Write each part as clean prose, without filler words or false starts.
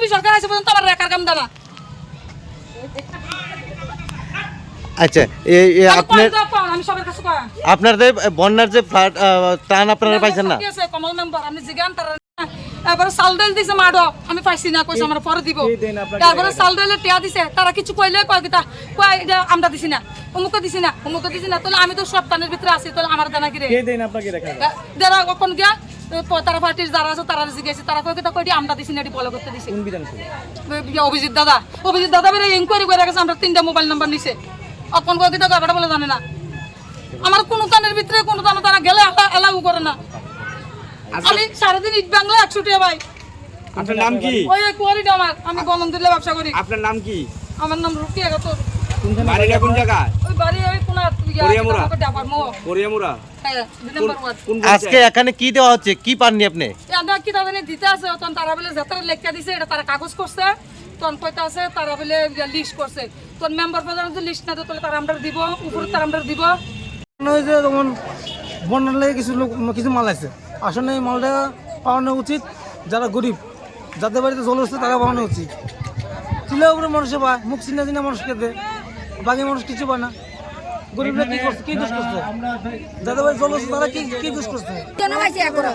BJP সরকার আছে পর্যন্ত আমার রেখার কাম দানা। আচ্ছা আমি সবার কাছে কয়া আপনার যে বন্যার যে ফ্লাড ত্রাণ আপনারা পাইছেন না? কমল মেম্বার আমি জিগান তারা এবারে চাল ডাল দিছে মাডো আমি পাইছি না কইছে আমার পরে দিব। তারপরে চাল ডালে টিয়া দিছে তারা কিছু কইলে কয় কিটা কয় এটা আমরা দিছি না অমুকে দিছি না তাহলে আমি তো সব তানের ভিতরে আছি তাহলে আমার দানা কি রে কে দেন আপনাকে দেখা যারা কোন গিয়া তারা পার্টির যারা আছে তারা জিজ্ঞাসা তারা কয় কিটা কই আমরা দিছি না এটি বলে করতে দিছি। কোন বিধানসভা? অভিজিৎ দাদা বেরে ইনকোয়ারি করে গেছে আমরা 3টা মোবাইল নাম্বার নিছে অপন কয় কিটা কয়টা বলে জানে না আমার কোন কানের ভিতরে কোন দানা তারা গেলে এলাও করে না। আমি সারাদিন ইট বাংলা 100 টাকা ভাই। আপনার নাম কি? ওই কোয়ারিটা আমার আমি বলন্দিলে ব্যবসা করি। আপনার নাম কি? আমার নাম রুকিয়া গাতর। বাড়িটা কোন জায়গায়? ওই বাড়ি ওই কোন ডাবার মো কোরিয়ামুরা। হ্যাঁ 2 নম্বর ওয়ার্ড। আজকে এখানে কি দেওয়া হচ্ছে, কি পাননি আপনি? আমরা কি তাদের দিতে আছে তখন তারা বলে যাত্রা লেখা দিছে এটা তারা কাগজ করছে তখন কইতা আছে তারা বলে লিস্ট করছে তখন মেম্বার প্রধান যদি লিস্ট না দেয় তাহলে তারা আমরা দিব উপরে তারা আমরা দিব। হয়েছে তখন বন্যার লাগে কিছু মাল আছে আসলে এই মালটা পাওয়ানো উচিত। যারা গরিব যাদের বাড়িতে জল হচ্ছে তারা পাওয়ানো উচিত। তুলে উপরে মানুষে পায় মুখ চিনা চিনা মানুষকে দেয় বাকি মানুষ কিছু পায় না। গরিবরা কি করছে, কি দোষ করছে? যাদের বাড়ি জল হচ্ছে তারা কি দোষ করছে?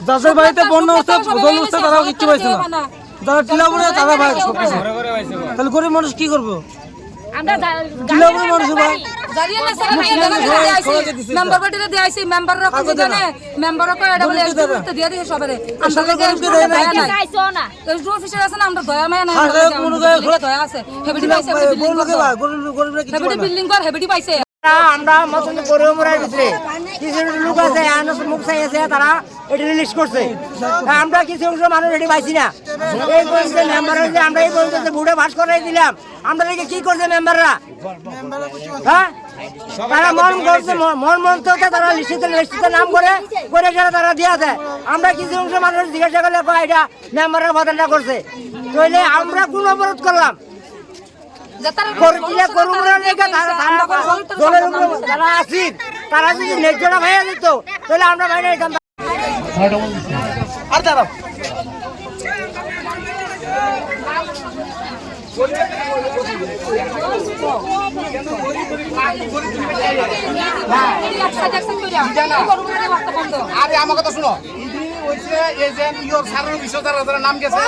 যাদের বাড়িতে বন্যা হচ্ছে জল হচ্ছে তারাও কিচ্ছু পাইছে না। যারা টিলা উপরে তারা পায় সব কিছু। তাহলে গরিব মানুষ কি করবো? টিলা উপরে মানুষ পায় মেম্বার বাড়িতে দিয়ে আইছি মেম্বাররা কই জানে মেম্বাররা কই এটা বলে এসে দিয়ে দিয়ে সবারে আমরা লাগে চাইছো না এই যে অফিসার আছে না আমরা দয়া মায়া না দয়া আছে হেবিডি পাইছে হেবিডি বিল্ডিং কর হেবিডি পাইছে। আমরা মতন কোরিয়ামুরার ভিতরে কিছু লোক আছে আনস মুখ চাই আছে তারা এটা লিস্ট করছে আমরা কিছু অংশ মানুষ এটি পাইছি না। এই বলতে মেম্বার হইছে আমরা এই বলতে বুড়ে ভাস করাই দিলাম আমরা কি করছে মেম্বাররা হ্যাঁ তারা মন তো তারা লিস্টে নাম করে তারা দিয়ে আছে। আমরা কিছু অংশ মানুষ জিজ্ঞাসা করলে এটা মেম্বাররা বদলটা করছে তাহলে আমরা কোন অবরোধ করলাম তারা যদি ন্যায্যটা ভাইয়া দিত তাহলে আমরা ভাই আর দাঁড়াও আরে আমার কথা শুনো নাম গেছে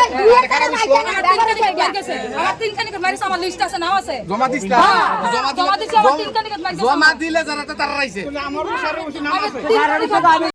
জমা দিলে যারা তারা